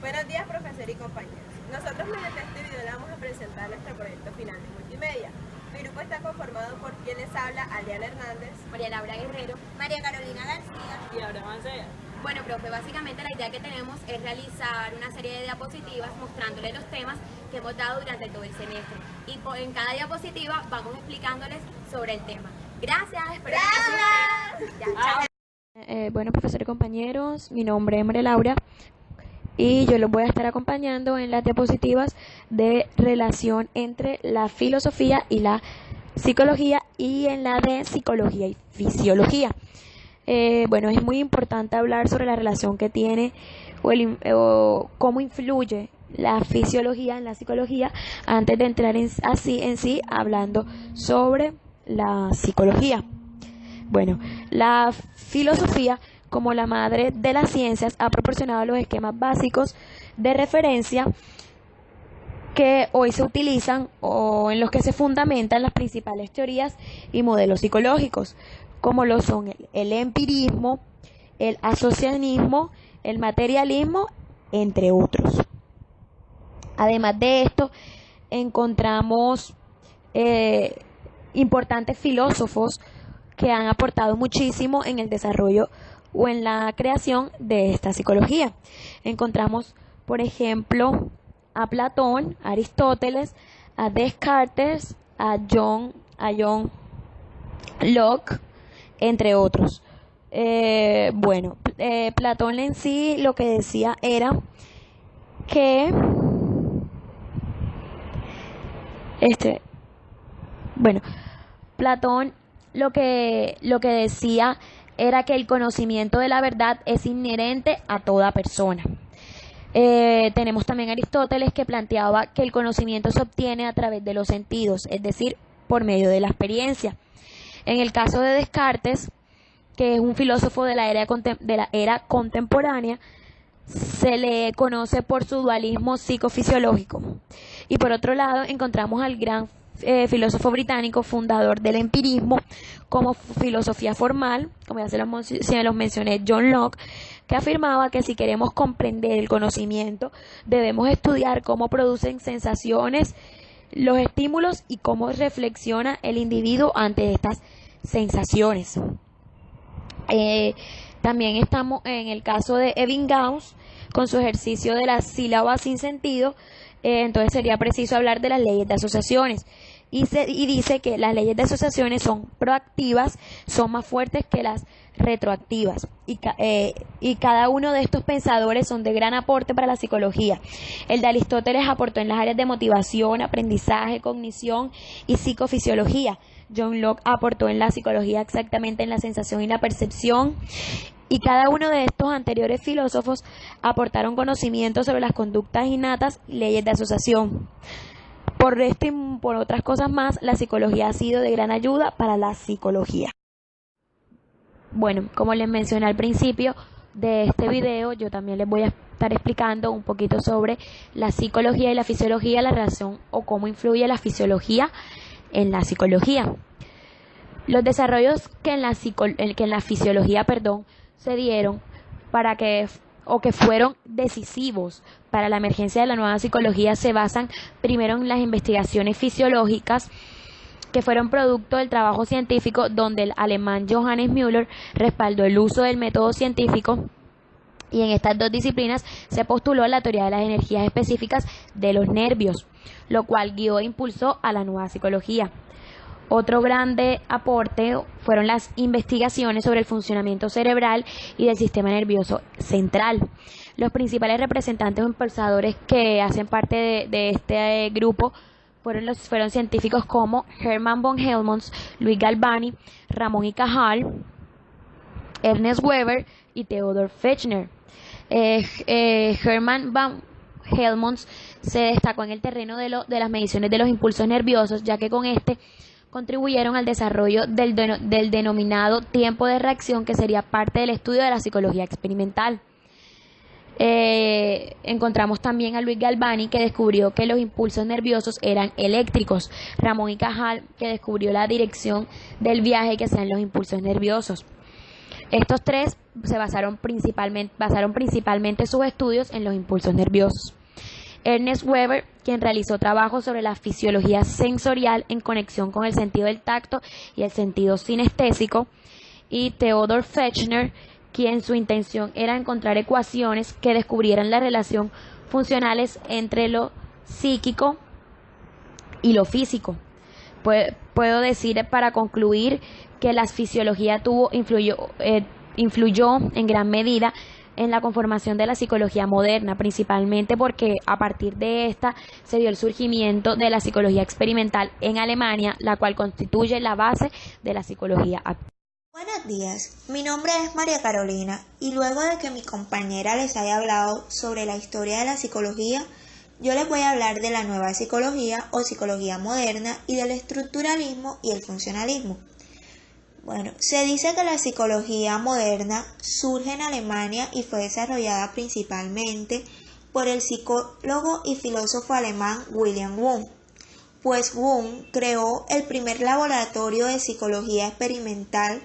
Buenos días, profesor y compañeros. Nosotros mediante este video le vamos a presentar nuestro proyecto final de multimedia. Mi grupo está conformado por quien les habla, Aliana Hernández, María Laura Guerrero, María Carolina García y Abraham Mancera. Bueno, profe, básicamente la idea que tenemos es realizar una serie de diapositivas mostrándoles los temas que hemos dado durante todo el semestre. Y en cada diapositiva vamos explicándoles sobre el tema. Gracias, espero que les guste. Chao. Bueno, profesor y compañeros, mi nombre es María Laura y yo los voy a estar acompañando en las diapositivas de relación entre la filosofía y la psicología y en la de psicología y fisiología. Bueno, es muy importante hablar sobre la relación que tiene o cómo influye la fisiología en la psicología antes de entrar en sí hablando sobre la psicología. Bueno, la filosofía, como la madre de las ciencias, ha proporcionado los esquemas básicos de referencia que hoy se utilizan o en los que se fundamentan las principales teorías y modelos psicológicos, como lo son el empirismo, el asociacionismo, el materialismo, entre otros. Además de esto, encontramos importantes filósofos que han aportado muchísimo en el desarrollo o en la creación de esta psicología. Encontramos, por ejemplo, a Platón, a Aristóteles, a Descartes, a John Locke, entre otros. Platón en sí lo que decía era que Platón lo que decía era que el conocimiento de la verdad es inherente a toda persona. Tenemos también a Aristóteles, que planteaba que el conocimiento se obtiene a través de los sentidos, es decir, por medio de la experiencia. En el caso de Descartes, que es un filósofo de la era contemporánea, se le conoce por su dualismo psicofisiológico. Y por otro lado, encontramos al gran filósofo británico, fundador del empirismo como filosofía formal, como ya se los mencioné, John Locke, que afirmaba que si queremos comprender el conocimiento, debemos estudiar cómo producen sensaciones los estímulos y cómo reflexiona el individuo ante estas sensaciones. También estamos en el caso de Ebbinghaus, con su ejercicio de las sílabas sin sentido. Entonces sería preciso hablar de las leyes de asociaciones y dice que las leyes de asociaciones son proactivas, son más fuertes que las retroactivas y cada uno de estos pensadores son de gran aporte para la psicología. El de Aristóteles aportó en las áreas de motivación, aprendizaje, cognición y psicofisiología. John Locke aportó en la psicología exactamente en la sensación y la percepción. Y cada uno de estos anteriores filósofos aportaron conocimientos sobre las conductas innatas y leyes de asociación. Por esto y por otras cosas más, la psicología ha sido de gran ayuda para la psicología. Bueno, como les mencioné al principio de este video, yo también les voy a estar explicando un poquito sobre la psicología y la fisiología, la relación o cómo influye la fisiología en la psicología. Los desarrollos que en la fisiología, se dieron que fueron decisivos para la emergencia de la nueva psicología se basan primero en las investigaciones fisiológicas que fueron producto del trabajo científico donde el alemán Johannes Müller respaldó el uso del método científico, y en estas dos disciplinas se postuló la teoría de las energías específicas de los nervios, lo cual guió e impulsó a la nueva psicología. Otro grande aporte fueron las investigaciones sobre el funcionamiento cerebral y del sistema nervioso central. Los principales representantes o impulsadores que hacen parte de este grupo fueron científicos como Hermann von Helmholtz, Luis Galvani, Ramón y Cajal, Ernest Weber y Theodor Fechner. Hermann von Helmholtz se destacó en el terreno de las mediciones de los impulsos nerviosos, ya que con este contribuyeron al desarrollo del denominado tiempo de reacción, que sería parte del estudio de la psicología experimental. Encontramos también a Luis Galvani, que descubrió que los impulsos nerviosos eran eléctricos. Ramón y Cajal, que descubrió la dirección del viaje que sean los impulsos nerviosos. Estos tres basaron principalmente sus estudios en los impulsos nerviosos. Ernest Weber, quien realizó trabajos sobre la fisiología sensorial en conexión con el sentido del tacto y el sentido sinestésico, y Theodor Fechner, quien su intención era encontrar ecuaciones que descubrieran la relación funcionales entre lo psíquico y lo físico. Puedo decir para concluir que la fisiología influyó en gran medida en la conformación de la psicología moderna, principalmente porque a partir de esta se dio el surgimiento de la psicología experimental en Alemania, la cual constituye la base de la psicología actual. Buenos días, mi nombre es María Carolina y luego de que mi compañera les haya hablado sobre la historia de la psicología, yo les voy a hablar de la nueva psicología o psicología moderna y del estructuralismo y el funcionalismo. Bueno, se dice que la psicología moderna surge en Alemania y fue desarrollada principalmente por el psicólogo y filósofo alemán Wilhelm Wundt. Pues Wundt creó el primer laboratorio de psicología experimental,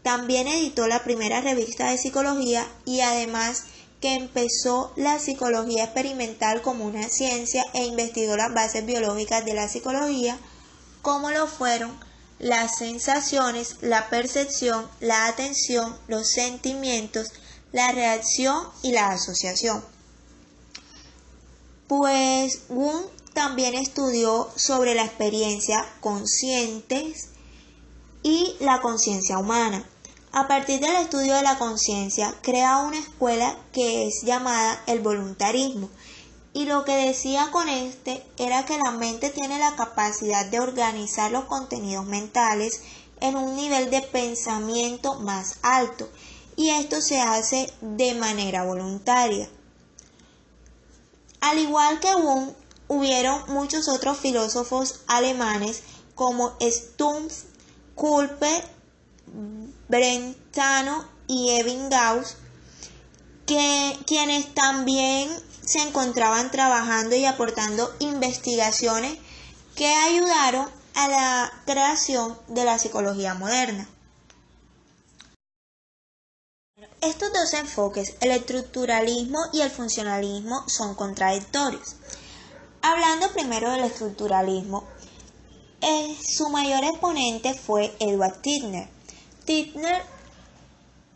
también editó la primera revista de psicología y además que empezó la psicología experimental como una ciencia e investigó las bases biológicas de la psicología, como lo fueron las sensaciones, la percepción, la atención, los sentimientos, la reacción y la asociación. Pues Wundt también estudió sobre la experiencia consciente y la conciencia humana. A partir del estudio de la conciencia, crea una escuela que es llamada el voluntarismo. Y lo que decía con era que la mente tiene la capacidad de organizar los contenidos mentales en un nivel de pensamiento más alto, y esto se hace de manera voluntaria. Al igual que Wundt, hubieron muchos otros filósofos alemanes como Stumpf, Culpe, Brentano y Ebbinghaus, quienes también se encontraban trabajando y aportando investigaciones que ayudaron a la creación de la psicología moderna. Estos dos enfoques, el estructuralismo y el funcionalismo, son contradictorios. Hablando primero del estructuralismo, su mayor exponente fue Edward Titchener. Titchener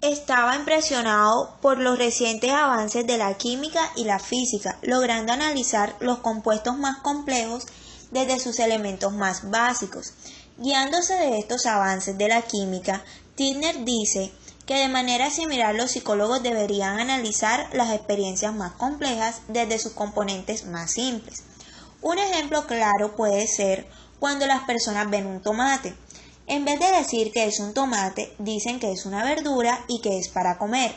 estaba impresionado por los recientes avances de la química y la física, logrando analizar los compuestos más complejos desde sus elementos más básicos. Guiándose de estos avances de la química, Titchener dice que de manera similar los psicólogos deberían analizar las experiencias más complejas desde sus componentes más simples. Un ejemplo claro puede ser cuando las personas ven un tomate. En vez de decir que es un tomate, dicen que es una verdura y que es para comer.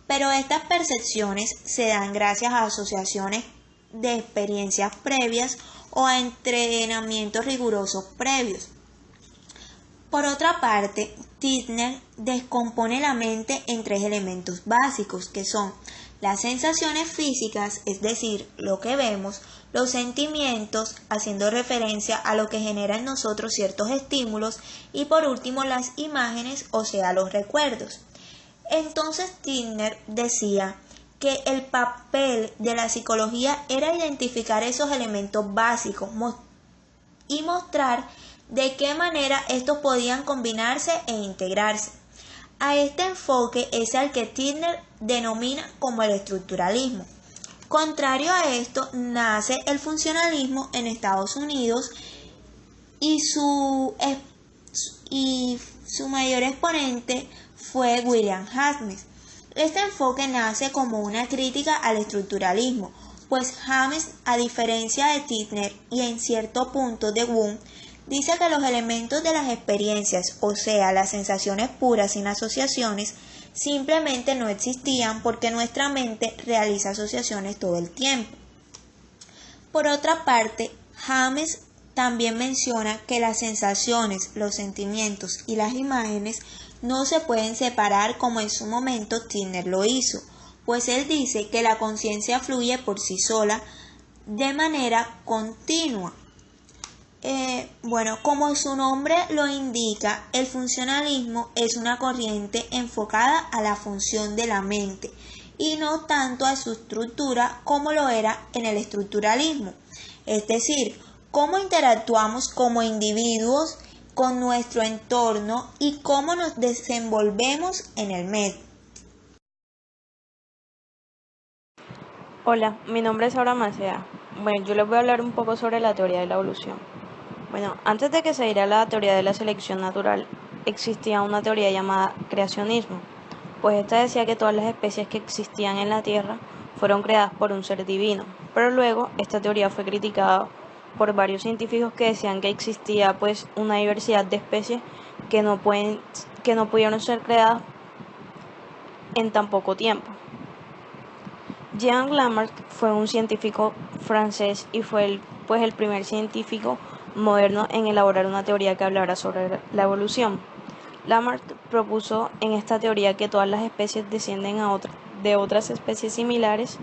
Pero estas percepciones se dan gracias a asociaciones de experiencias previas o a entrenamientos rigurosos previos. Por otra parte, Titchener descompone la mente en tres elementos básicos, que son las sensaciones físicas, es decir, lo que vemos, los sentimientos, haciendo referencia a lo que genera en nosotros ciertos estímulos, y por último las imágenes, o sea, los recuerdos. Entonces Titchener decía que el papel de la psicología era identificar esos elementos básicos y mostrar de qué manera estos podían combinarse e integrarse. A este enfoque es al que Titchener denomina como el estructuralismo. Contrario a esto, nace el funcionalismo en Estados Unidos y su mayor exponente fue William James. Este enfoque nace como una crítica al estructuralismo, pues James, a diferencia de Titchener y en cierto punto de Wundt, dice que los elementos de las experiencias, o sea, las sensaciones puras sin asociaciones, simplemente no existían porque nuestra mente realiza asociaciones todo el tiempo. Por otra parte, James también menciona que las sensaciones, los sentimientos y las imágenes no se pueden separar como en su momento Titchener lo hizo, pues él dice que la conciencia fluye por sí sola de manera continua. Bueno, como su nombre lo indica, el funcionalismo es una corriente enfocada a la función de la mente y no tanto a su estructura como lo era en el estructuralismo. Es decir, cómo interactuamos como individuos con nuestro entorno y cómo nos desenvolvemos en el medio. Hola, mi nombre es Aura Macea. Bueno, yo les voy a hablar un poco sobre la teoría de la evolución. Bueno, antes de que se diera la teoría de la selección natural, existía una teoría llamada creacionismo, pues esta decía que todas las especies que existían en la Tierra fueron creadas por un ser divino, pero luego esta teoría fue criticada por varios científicos que decían que existía pues una diversidad de especies que no pudieron ser creadas en tan poco tiempo. Jean Lamarck fue un científico francés y fue el primer científico moderno en elaborar una teoría que hablara sobre la evolución. Lamarck propuso en esta teoría que todas las especies descienden de otras especies similares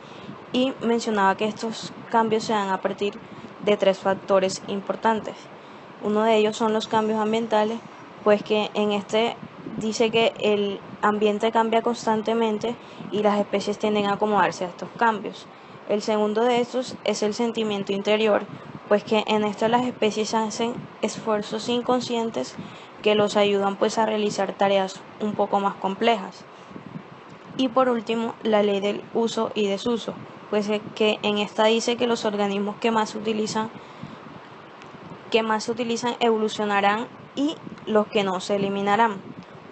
y mencionaba que estos cambios se dan a partir de tres factores importantes. Uno de ellos son los cambios ambientales, pues que en este dice que el ambiente cambia constantemente y las especies tienden a acomodarse a estos cambios. El segundo de estos es el sentimiento interior, pues que en esto las especies hacen esfuerzos inconscientes que los ayudan pues a realizar tareas un poco más complejas. Y por último, la ley del uso y desuso, pues que en esta dice que los organismos que más se utilizan evolucionarán y los que no se eliminarán.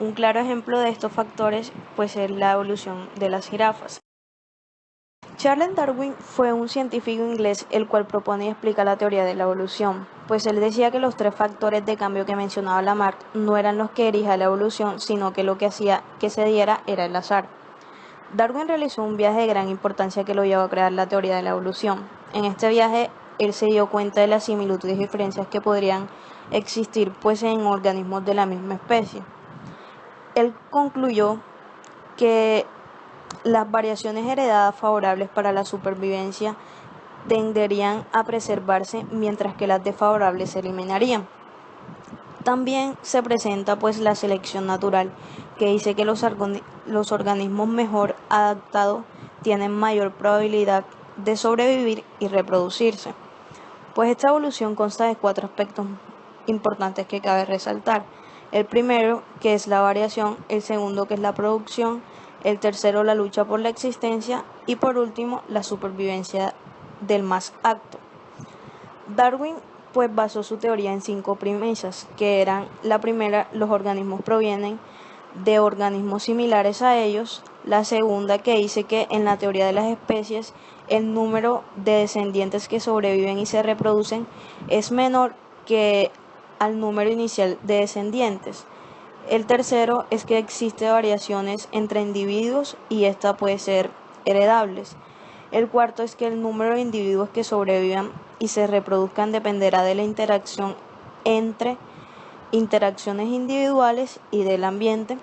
Un claro ejemplo de estos factores pues es la evolución de las jirafas. Charles Darwin fue un científico inglés el cual propone y explica la teoría de la evolución, pues él decía que los tres factores de cambio que mencionaba Lamarck no eran los que dirigían la evolución, sino que lo que hacía que se diera era el azar. Darwin realizó un viaje de gran importancia que lo llevó a crear la teoría de la evolución. En este viaje él se dio cuenta de las similitudes y diferencias que podrían existir pues en organismos de la misma especie. Él concluyó que las variaciones heredadas favorables para la supervivencia tenderían a preservarse mientras que las desfavorables se eliminarían. También se presenta pues la selección natural, que dice que los organismos mejor adaptados tienen mayor probabilidad de sobrevivir y reproducirse. Pues esta evolución consta de cuatro aspectos importantes que cabe resaltar. El primero, que es la variación, el segundo, que es la producción, el tercero, la lucha por la existencia y por último, la supervivencia del más apto. Darwin pues basó su teoría en 5 premisas, que eran: la primera, los organismos provienen de organismos similares a ellos; la segunda, que dice que en la teoría de las especies el número de descendientes que sobreviven y se reproducen es menor que al número inicial de descendientes. El tercero es que existen variaciones entre individuos y esta puede ser heredables. El cuarto es que el número de individuos que sobrevivan y se reproduzcan dependerá de la interacción entre interacciones individuales y del ambiente.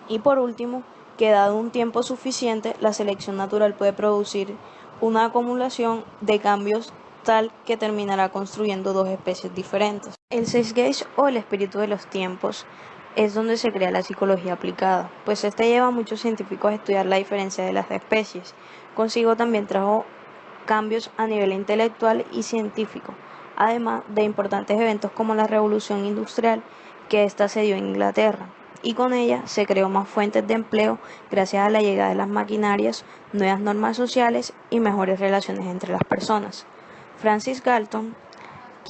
Y por último, que dado un tiempo suficiente, la selección natural puede producir una acumulación de cambios tal que terminará construyendo dos especies diferentes. El Zeitgeist o el espíritu de los tiempos es donde se crea la psicología aplicada, pues este lleva a muchos científicos a estudiar la diferencia de las especies. Consigo también trajo cambios a nivel intelectual y científico, además de importantes eventos como la Revolución Industrial, que esta se dio en Inglaterra, y con ella se creó más fuentes de empleo gracias a la llegada de las maquinarias, nuevas normas sociales y mejores relaciones entre las personas. Francis Galton,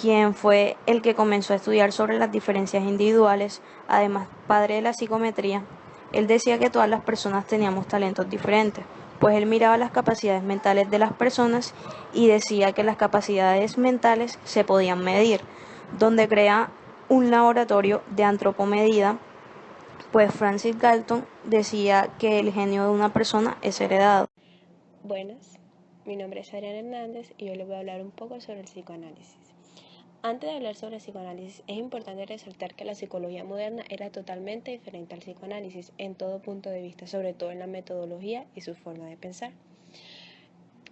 quien fue el que comenzó a estudiar sobre las diferencias individuales, además padre de la psicometría, él decía que todas las personas teníamos talentos diferentes, pues él miraba las capacidades mentales de las personas y decía que las capacidades mentales se podían medir, donde crea un laboratorio de antropomedida. Pues Francis Galton decía que el genio de una persona es heredado. Buenas, mi nombre es Adriana Hernández y hoy les voy a hablar un poco sobre el psicoanálisis. Antes de hablar sobre el psicoanálisis, es importante resaltar que la psicología moderna era totalmente diferente al psicoanálisis en todo punto de vista, sobre todo en la metodología y su forma de pensar.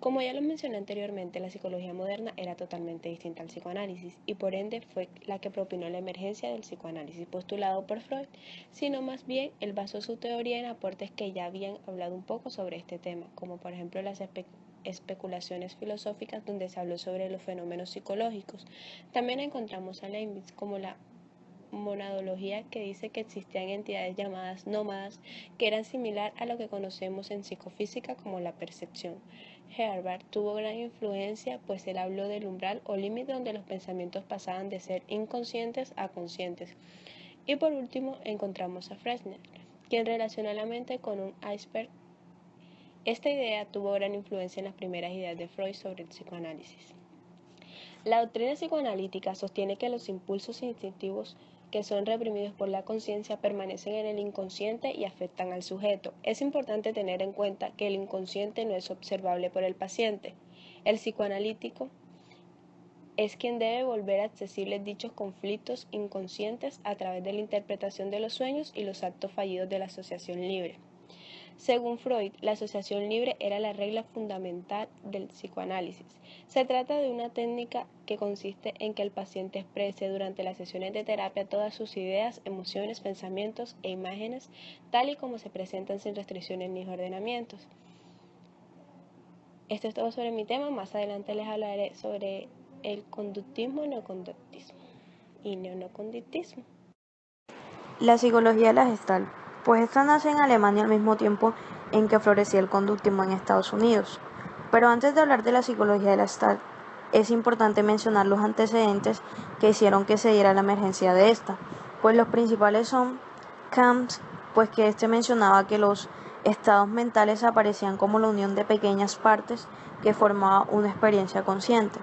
Como ya lo mencioné anteriormente, la psicología moderna era totalmente distinta al psicoanálisis y por ende fue la que propinó la emergencia del psicoanálisis postulado por Freud, sino más bien él basó su teoría en aportes que ya habían hablado un poco sobre este tema, como por ejemplo las especulaciones filosóficas donde se habló sobre los fenómenos psicológicos. También encontramos a Leibniz como la monadología, que dice que existían entidades llamadas nómadas que eran similar a lo que conocemos en psicofísica como la percepción. Herbart tuvo gran influencia, pues él habló del umbral o límite donde los pensamientos pasaban de ser inconscientes a conscientes. Y por último encontramos a Fresnel, quien relaciona la mente con un iceberg. Esta idea tuvo gran influencia en las primeras ideas de Freud sobre el psicoanálisis. La doctrina psicoanalítica sostiene que los impulsos instintivos que son reprimidos por la conciencia permanecen en el inconsciente y afectan al sujeto. Es importante tener en cuenta que el inconsciente no es observable por el paciente. El psicoanalítico es quien debe volver accesibles dichos conflictos inconscientes a través de la interpretación de los sueños y los actos fallidos de la asociación libre. Según Freud, la asociación libre era la regla fundamental del psicoanálisis. Se trata de una técnica que consiste en que el paciente exprese durante las sesiones de terapia todas sus ideas, emociones, pensamientos e imágenes, tal y como se presentan sin restricciones ni ordenamientos. Esto es todo sobre mi tema. Más adelante les hablaré sobre el conductismo, neoconductismo y neoconductismo. La psicología de la Gestalt. Pues esta nace en Alemania al mismo tiempo en que florecía el conductismo en Estados Unidos. Pero antes de hablar de la psicología de la Gestalt, es importante mencionar los antecedentes que hicieron que se diera la emergencia de esta. Pues los principales son Kant, pues que mencionaba que los estados mentales aparecían como la unión de pequeñas partes que formaba una experiencia consciente.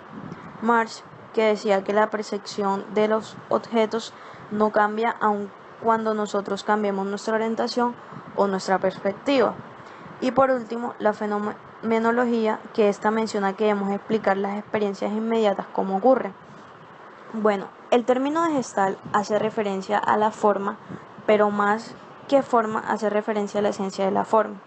Marx, que decía que la percepción de los objetos no cambia aun cuando nosotros cambiemos nuestra orientación o nuestra perspectiva. Y por último, la fenomenología, que esta menciona que debemos explicar las experiencias inmediatas como ocurren. Bueno, el término de Gestalt hace referencia a la forma, pero más que forma hace referencia a la esencia de la forma.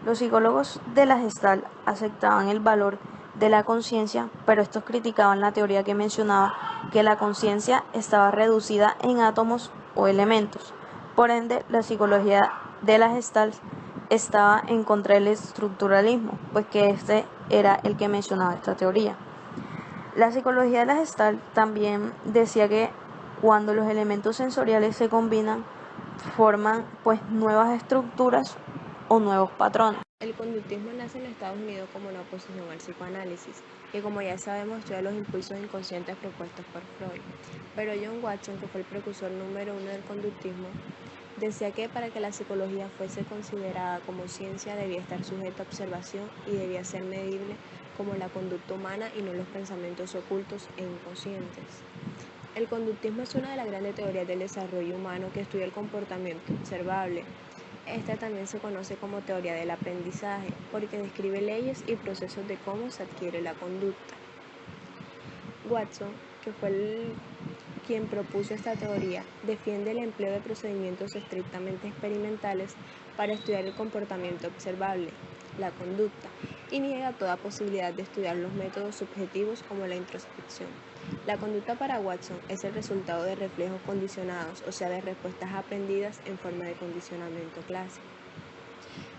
Los psicólogos de la Gestalt aceptaban el valor de la conciencia, pero estos criticaban la teoría que mencionaba que la conciencia estaba reducida en átomos o elementos. Por ende, la psicología de la Gestalt estaba en contra del estructuralismo, pues que este era el que mencionaba esta teoría. La psicología de la Gestalt también decía que cuando los elementos sensoriales se combinan, forman pues nuevas estructuras o nuevos patrones. El conductismo nace en Estados Unidos como una oposición al psicoanálisis, que como ya sabemos estudia los impulsos inconscientes propuestos por Freud. Pero John Watson, que fue el precursor número 1 del conductismo, decía que para que la psicología fuese considerada como ciencia debía estar sujeta a observación y debía ser medible como la conducta humana y no los pensamientos ocultos e inconscientes. El conductismo es una de las grandes teorías del desarrollo humano que estudia el comportamiento observable. Esta también se conoce como teoría del aprendizaje, porque describe leyes y procesos de cómo se adquiere la conducta. Watson, que fue quien propuso esta teoría, defiende el empleo de procedimientos estrictamente experimentales para estudiar el comportamiento observable, la conducta, y niega toda posibilidad de estudiar los métodos subjetivos como la introspección. La conducta para Watson es el resultado de reflejos condicionados, o sea, de respuestas aprendidas en forma de condicionamiento clásico.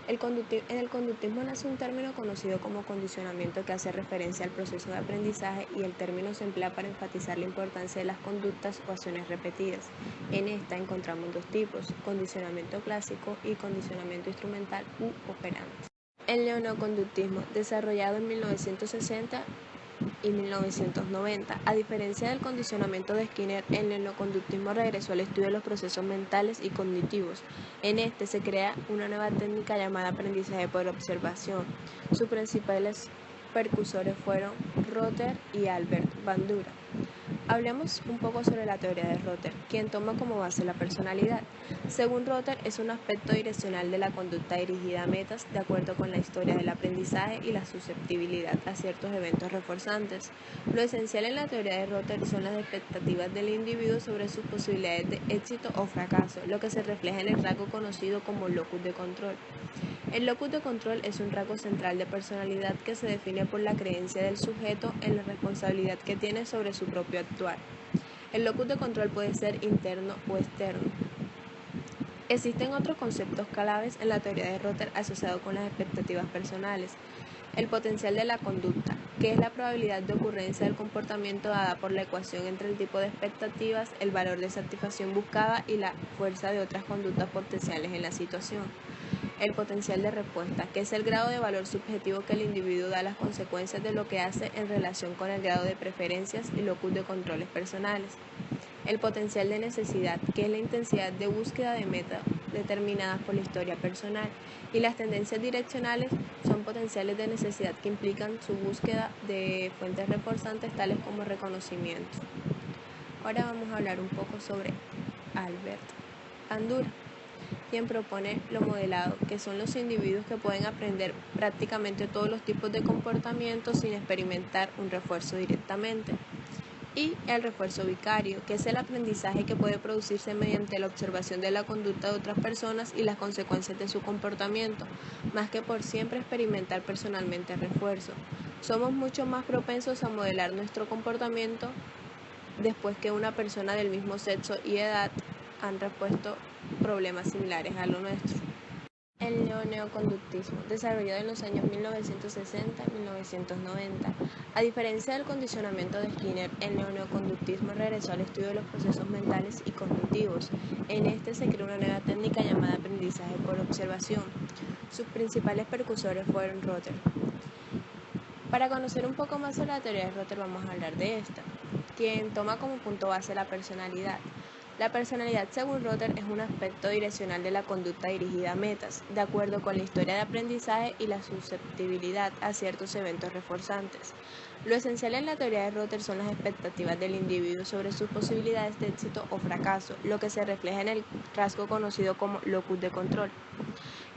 En el conductismo nace un término conocido como condicionamiento, que hace referencia al proceso de aprendizaje, y el término se emplea para enfatizar la importancia de las conductas o acciones repetidas. En esta encontramos dos tipos: condicionamiento clásico y condicionamiento instrumental u operante. El neoconductismo, desarrollado en 1960 y 1990. A diferencia del condicionamiento de Skinner, el neoconductismo regresó al estudio de los procesos mentales y cognitivos. En este se crea una nueva técnica llamada aprendizaje por observación. Sus principales precursores fueron Rother y Albert Bandura. Hablemos un poco sobre la teoría de Rother, quien toma como base la personalidad. Según Rother, es un aspecto direccional de la conducta dirigida a metas de acuerdo con la historia del aprendizaje y la susceptibilidad a ciertos eventos reforzantes. Lo esencial en la teoría de Rother son las expectativas del individuo sobre sus posibilidades de éxito o fracaso, lo que se refleja en el rasgo conocido como locus de control. El locus de control es un rasgo central de personalidad que se define por la creencia del sujeto en la responsabilidad que tiene sobre su propio actuar. El locus de control puede ser interno o externo. Existen otros conceptos claves en la teoría de Rother asociados con las expectativas personales. El potencial de la conducta, que es la probabilidad de ocurrencia del comportamiento dada por la ecuación entre el tipo de expectativas, el valor de satisfacción buscada y la fuerza de otras conductas potenciales en la situación. El potencial de respuesta, que es el grado de valor subjetivo que el individuo da a las consecuencias de lo que hace en relación con el grado de preferencias y locus de controles personales. El potencial de necesidad, que es la intensidad de búsqueda de metas determinadas por la historia personal, y las tendencias direccionales son potenciales de necesidad que implican su búsqueda de fuentes reforzantes tales como reconocimiento. Ahora vamos a hablar un poco sobre Albert Bandura, quien propone lo modelado, que son los individuos que pueden aprender prácticamente todos los tipos de comportamientos sin experimentar un refuerzo directamente. Y el refuerzo vicario, que es el aprendizaje que puede producirse mediante la observación de la conducta de otras personas y las consecuencias de su comportamiento, más que por siempre experimentar personalmente el refuerzo. Somos mucho más propensos a modelar nuestro comportamiento después que una persona del mismo sexo y edad han respuesto problemas similares a lo nuestro. El neoconductismo, desarrollado en los años 1960 y 1990. A diferencia del condicionamiento de Skinner, el neoconductismo regresó al estudio de los procesos mentales y cognitivos. En este se creó una nueva técnica llamada aprendizaje por observación. Sus principales precursores fueron Rother. Para conocer un poco más sobre la teoría de Rother vamos a hablar de esta, quien toma como punto base la personalidad. La personalidad, según Rother, es un aspecto direccional de la conducta dirigida a metas, de acuerdo con la historia de aprendizaje y la susceptibilidad a ciertos eventos reforzantes. Lo esencial en la teoría de Rother son las expectativas del individuo sobre sus posibilidades de éxito o fracaso, lo que se refleja en el rasgo conocido como locus de control.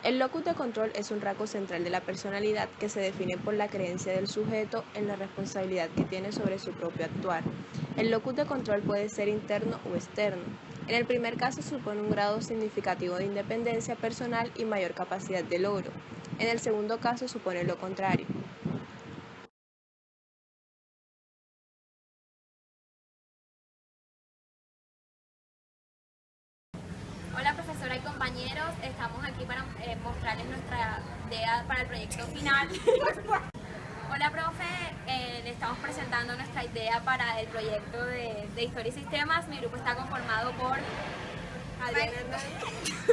El locus de control es un rasgo central de la personalidad que se define por la creencia del sujeto en la responsabilidad que tiene sobre su propio actuar. El locus de control puede ser interno o externo. En el primer caso supone un grado significativo de independencia personal y mayor capacidad de logro. En el segundo caso supone lo contrario. Hola profesora y compañeros, estamos aquí para mostrarles nuestra idea para el proyecto final. Hola profe, le estamos presentando nuestra idea para el proyecto de Historia y Sistemas. Mi grupo está conformado por Adriana Hernández.